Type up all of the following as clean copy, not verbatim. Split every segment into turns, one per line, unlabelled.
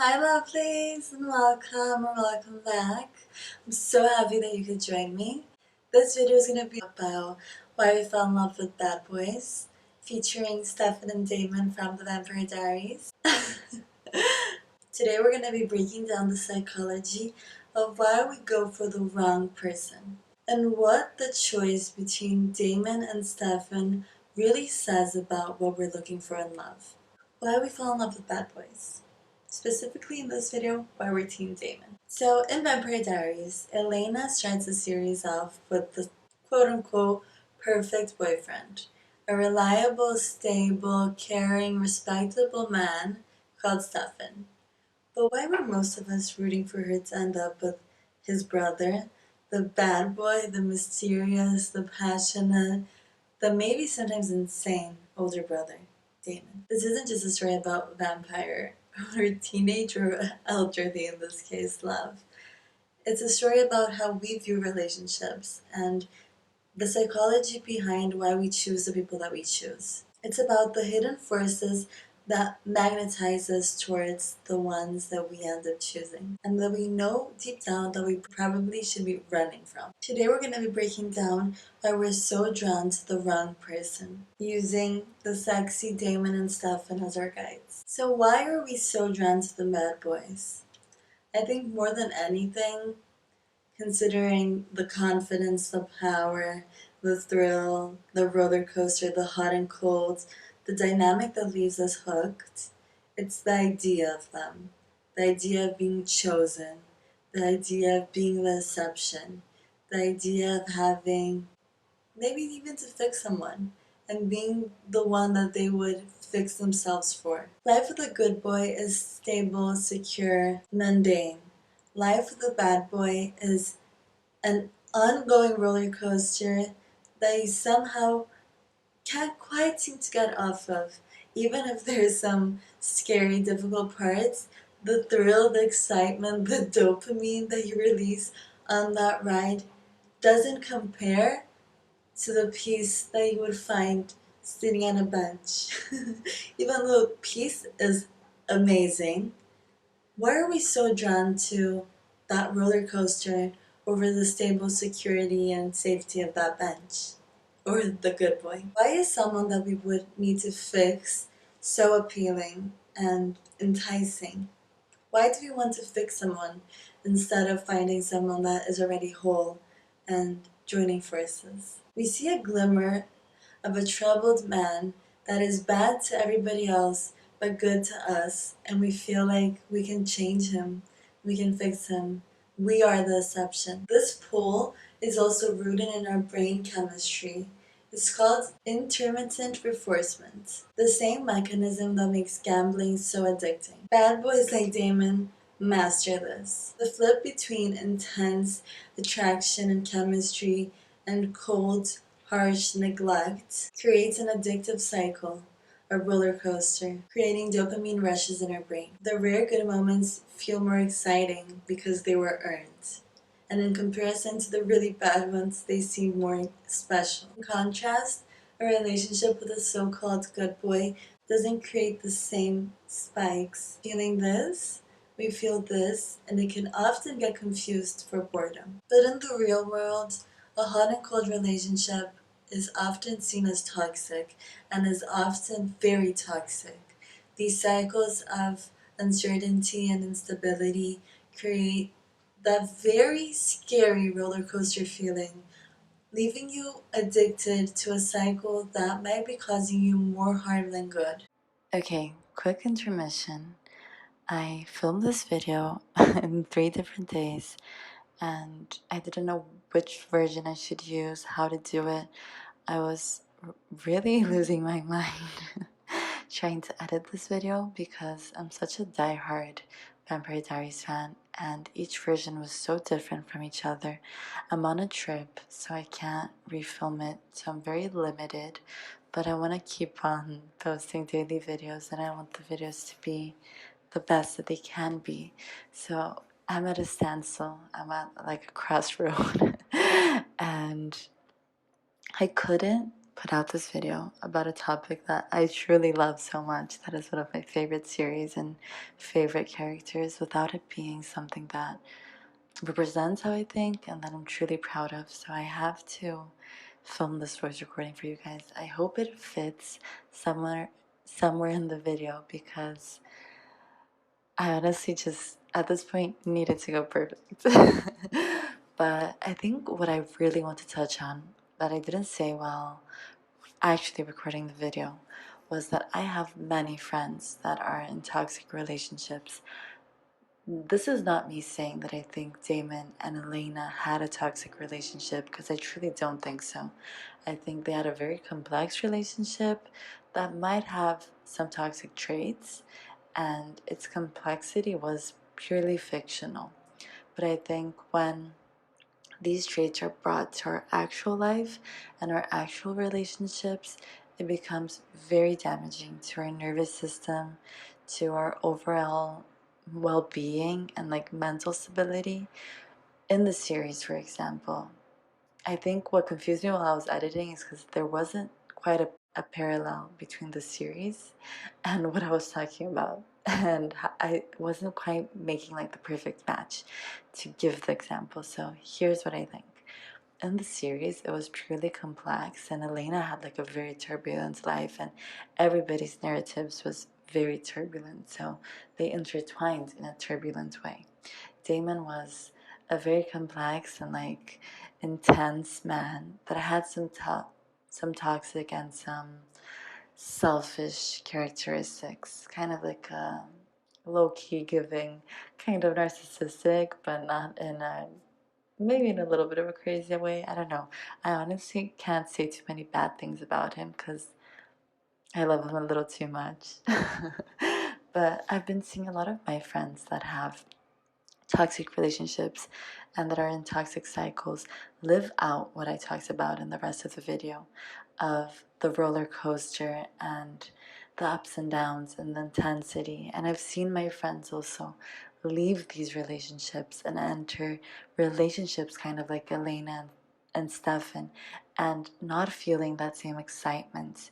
Hi lovelies and welcome back. I'm so happy that you could join me. This video is going to be about why we fell in love with bad boys, featuring Stefan and Damon from the Vampire Diaries. Today we're going to be breaking down the psychology of why we go for the wrong person and what the choice between Damon and Stefan really says about what we're looking for in love. Why we fall in love with bad boys. Specifically in this video, why we're Team Damon. So in Vampire Diaries, Elena starts the series off with the quote-unquote perfect boyfriend. A reliable, stable, caring, respectable man called Stefan. But why were most of us rooting for her to end up with his brother? The bad boy, the mysterious, the passionate, the maybe sometimes insane older brother, Damon. This isn't just a story about vampire or teenage or elderly in this case love. It's a story about how we view relationships and the psychology behind why we choose the people that we choose. It's about the hidden forces that magnetize us towards the ones that we end up choosing and that we know deep down that we probably should be running from. Today we're going to be breaking down why we're so drawn to the wrong person, using the sexy Damon and Stefan as our guides. So why are we so drawn to the bad boys? I think more than anything, considering the confidence, the power, the thrill, the roller coaster, the hot and cold, the dynamic that leaves us hooked, it's the idea of them. The idea of being chosen, the idea of being the exception, the idea of having, maybe even to fix someone, and being the one that they would fix themselves for. Life with a good boy is stable, secure, mundane. Life with a bad boy is an ongoing roller coaster that you somehow can't quite seem to get off of. Even if there's some scary, difficult parts, the thrill, the excitement, the dopamine that you release on that ride doesn't compare to the peace that you would find sitting on a bench. Even though peace is amazing, why are we so drawn to that roller coaster over the stable security and safety of that bench? Or the good boy? Why is someone that we would need to fix so appealing and enticing? Why do we want to fix someone instead of finding someone that is already whole and joining forces? We see a glimmer of a troubled man that is bad to everybody else but good to us, and we feel like we can change him, we can fix him. We are the exception. This pull is also rooted in our brain chemistry. It's called intermittent reinforcement, the same mechanism that makes gambling so addicting. Bad boys like Damon master this. The flip between intense attraction and chemistry and cold, harsh neglect creates an addictive cycle, a roller coaster, creating dopamine rushes in our brain. The rare good moments feel more exciting because they were earned, and in comparison to the really bad ones, they seem more special. In contrast, a relationship with a so-called good boy doesn't create the same spikes. Feeling this, we feel this, and it can often get confused for boredom. But in the real world, a hot and cold relationship is often seen as toxic and is often very toxic. These cycles of uncertainty and instability create that very scary roller coaster feeling, leaving you addicted to a cycle that might be causing you more harm than good. Okay, quick intermission. I filmed this video in 3 different days and I didn't know which version I should use, how to do it. I was really losing my mind trying to edit this video because I'm such a die-hard Vampire Diaries fan and each version was so different from each other. I'm on a trip so I can't refilm it, so I'm very limited, but I want to keep on posting daily videos and I want the videos to be the best that they can be. So I'm at a standstill, I'm at like a crossroad and I couldn't
put out this video about a topic that I truly love so much. That is one of my favorite series and favorite characters, without it being something that represents how I think and that I'm truly proud of. So I have to film this voice recording for you guys. I hope it fits somewhere in the video, because I honestly just at this point needed to go perfect. But I think what I really want to touch on that I didn't say while actually recording the video was that I have many friends that are in toxic relationships. This is not me saying that I think Damon and Elena had a toxic relationship, because I truly don't think so. I think they had a very complex relationship that might have some toxic traits, and its complexity was purely fictional. But I think when these traits are brought to our actual life and our actual relationships, it becomes very damaging to our nervous system, to our overall well being, and like mental stability. In the series, for example, I think what confused me while I was editing is because there wasn't quite a parallel between the series and what I was talking about. And I wasn't quite making like the perfect match to give the example. So here's what I think. In the series, it was purely complex, and Elena had like a very turbulent life, and everybody's narratives was very turbulent. So they intertwined in a turbulent way. Damon was a very complex and like intense man that had some toxic and some selfish characteristics, kind of like a low-key giving, kind of narcissistic, but not in a maybe in a little bit of a crazy way. I don't know. I honestly can't say too many bad things about him because I love him a little too much. But I've been seeing a lot of my friends that have toxic relationships and that are in toxic cycles live out what I talked about in the rest of the video, of the roller coaster and the ups and downs and the intensity. And I've seen my friends also leave these relationships and enter relationships kind of like Elena and Stefan, and not feeling that same excitement,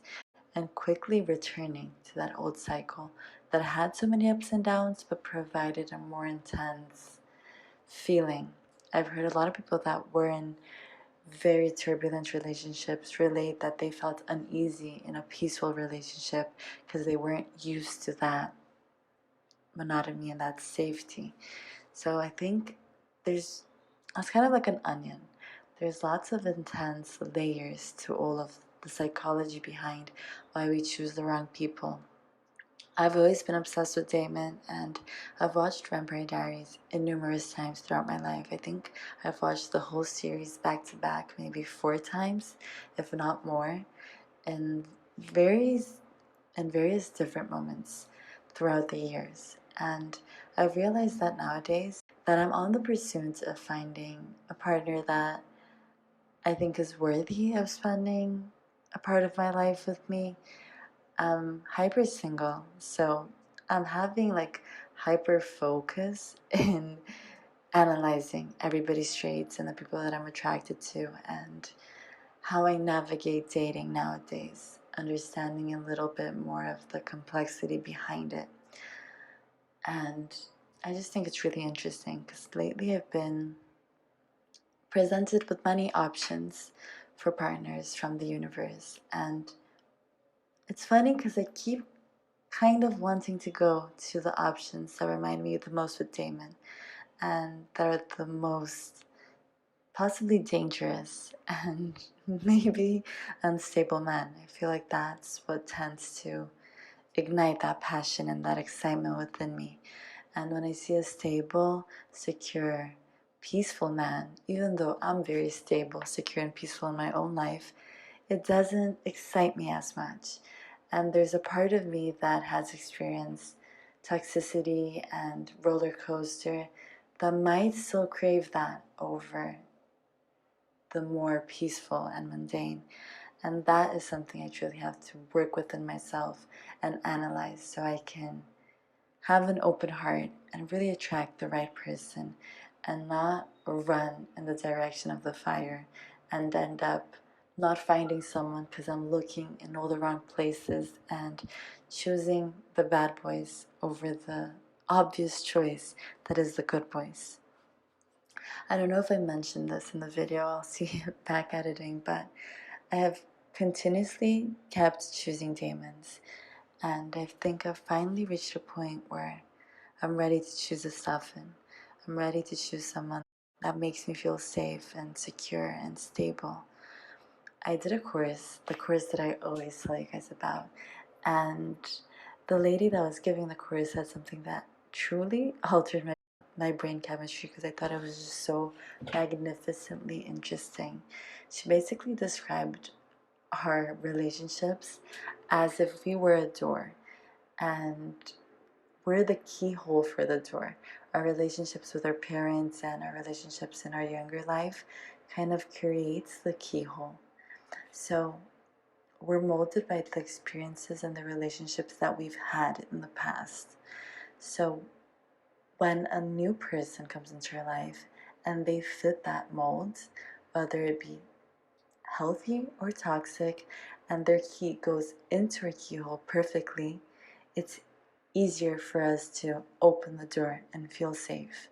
and quickly returning to that old cycle that had so many ups and downs but provided a more intense feeling. I've heard a lot of people that were in very turbulent relationships relate that they felt uneasy in a peaceful relationship because they weren't used to that monotony and that safety. So I think it's kind of like an onion. There's lots of intense layers to all of the psychology behind why we choose the wrong people. I've always been obsessed with Damon, and I've watched Vampire Diaries numerous times throughout my life. I think I've watched the whole series back to back maybe 4 times, if not more, in various different moments throughout the years. And I've realized that nowadays that I'm on the pursuit of finding a partner that I think is worthy of spending a part of my life with me. I'm hyper single, so I'm having like hyper focus in analyzing everybody's traits and the people that I'm attracted to, and how I navigate dating nowadays, understanding a little bit more of the complexity behind it. And I just think it's really interesting because lately I've been presented with many options for partners from the universe, and it's funny because I keep kind of wanting to go to the options that remind me the most with Damon and that are the most possibly dangerous and maybe unstable men. I feel like that's what tends to ignite that passion and that excitement within me. And when I see a stable, secure, peaceful man, even though I'm very stable, secure, and peaceful in my own life, it doesn't excite me as much. And there's a part of me that has experienced toxicity and roller coaster that might still crave that over the more peaceful and mundane. And that is something I truly have to work within myself and analyze so I can have an open heart and really attract the right person and not run in the direction of the fire and end up not finding someone because I'm looking in all the wrong places and choosing the bad boys over the obvious choice that is the good boys. I don't know if I mentioned this in the video, I'll see back editing, but I have continuously kept choosing Damons, and I think I've finally reached a point where I'm ready to choose a Stefan. I'm ready to choose someone that makes me feel safe and secure and stable. I did a course, the course that I always tell you guys about, and the lady that was giving the course said something that truly altered my brain chemistry because I thought it was just so magnificently interesting. She basically described our relationships as if we were a door and we're the keyhole for the door. Our relationships with our parents and our relationships in our younger life kind of creates the keyhole. So we're molded by the experiences and the relationships that we've had in the past. So when a new person comes into your life and they fit that mold, whether it be healthy or toxic, and their key goes into our keyhole perfectly, it's easier for us to open the door and feel safe.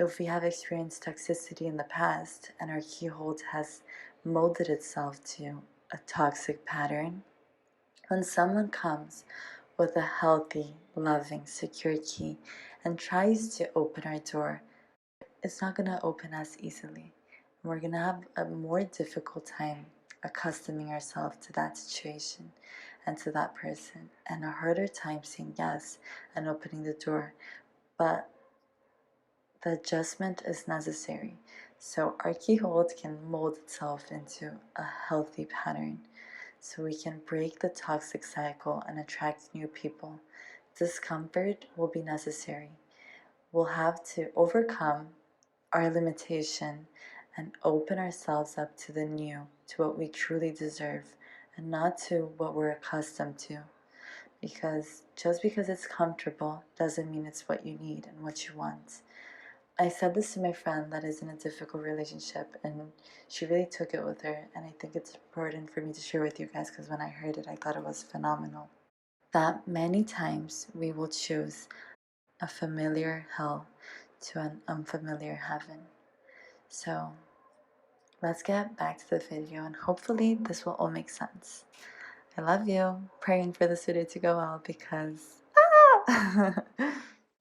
If we have experienced toxicity in the past and our keyhole has molded itself to a toxic pattern, when someone comes with a healthy, loving, secure key and tries to open our door, it's not going to open as easily. We're going to have a more difficult time accustoming ourselves to that situation and to that person, and a harder time saying yes and opening the door. But the adjustment is necessary. So our keyhole can mold itself into a healthy pattern so we can break the toxic cycle and attract new people. Discomfort will be necessary. We'll have to overcome our limitation and open ourselves up to the new, to what we truly deserve, and not to what we're accustomed to. Because just because it's comfortable doesn't mean it's what you need and what you want. I said this to my friend that is in a difficult relationship, and she really took it with her, and I think it's important for me to share with you guys because when I heard it, I thought it was phenomenal. That many times we will choose a familiar hell to an unfamiliar heaven. So let's get back to the video, and hopefully this will all make sense. I love you. Praying for this video to go well because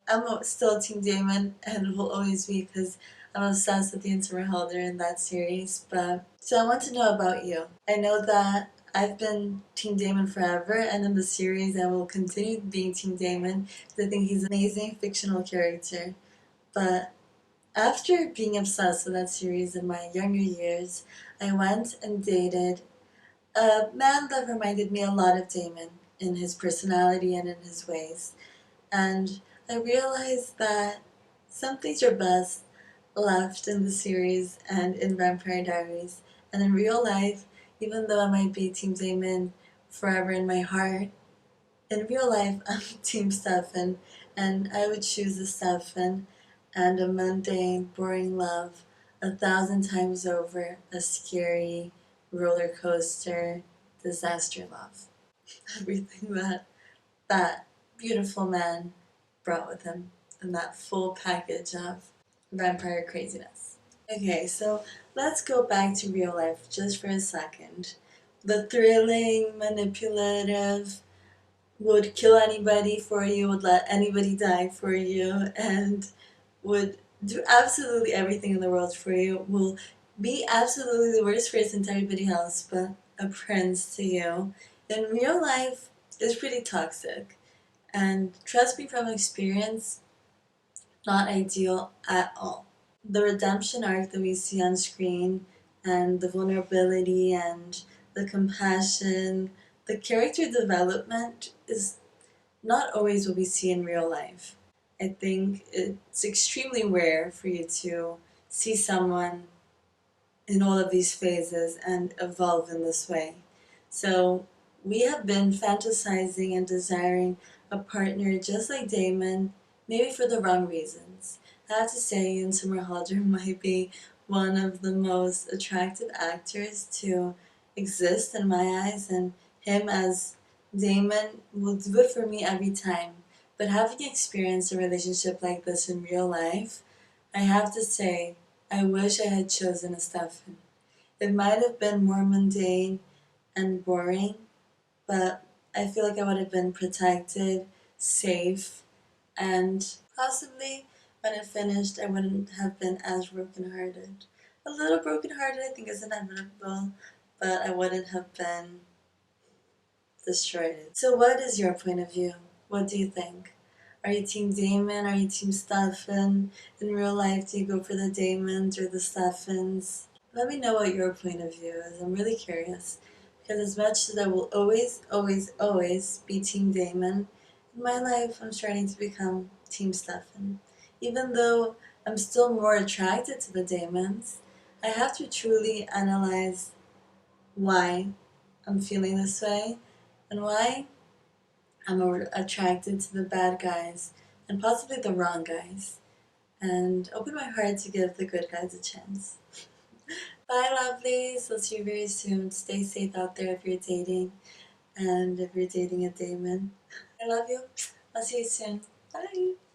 I'm still Team Damon and will always be because I'm obsessed with the Intermittent in that series. But so I want to know about you. I know that I've been Team Damon forever, and in the series I will continue being Team Damon because I think he's an amazing fictional character. But after being obsessed with that series in my younger years, I went and dated a man that reminded me a lot of Damon in his personality and in his ways. And I realized that some things are best left in the series and in Vampire Diaries. And in real life, even though I might be Team Damon forever in my heart, in real life I'm Team Stefan, and I would choose a Stefan and a mundane, boring love 1,000 times over a scary roller coaster disaster love. Everything that beautiful man brought with him in that full package of vampire craziness. Okay, so let's go back to real life just for a second. The thrilling, manipulative, would kill anybody for you, would let anybody die for you, and would do absolutely everything in the world for you, will be absolutely the worst person to everybody else, but a prince to you. In real life, is pretty toxic. And trust me from experience, not ideal at all. The redemption arc that we see on screen, and the vulnerability and the compassion, the character development is not always what we see in real life. I think it's extremely rare for you to see someone in all of these phases and evolve in this way. So we have been fantasizing and desiring a partner just like Damon, maybe for the wrong reasons. I have to say, Ian Somerhalder might be one of the most attractive actors to exist in my eyes, and him as Damon will do it for me every time. But having experienced a relationship like this in real life, I have to say, I wish I had chosen a Stefan. It might have been more mundane and boring, but I feel like I would have been protected, safe, and possibly when it finished, I wouldn't have been as brokenhearted. A little brokenhearted, I think, is inevitable, but I wouldn't have been destroyed. So, what is your point of view? What do you think? Are you Team Damon? Are you Team Stefan? In real life, do you go for the Damons or the Stefans? Let me know what your point of view is. I'm really curious. Because as much as I will always, always, always be Team Damon, in my life I'm starting to become Team Stefan. Even though I'm still more attracted to the Damons, I have to truly analyze why I'm feeling this way and why I'm attracted to the bad guys and possibly the wrong guys, and open my heart to give the good guys a chance. Bye, lovelies. I'll see you very soon. Stay safe out there if you're dating, and if you're dating a Damon. I love you. I'll see you soon. Bye.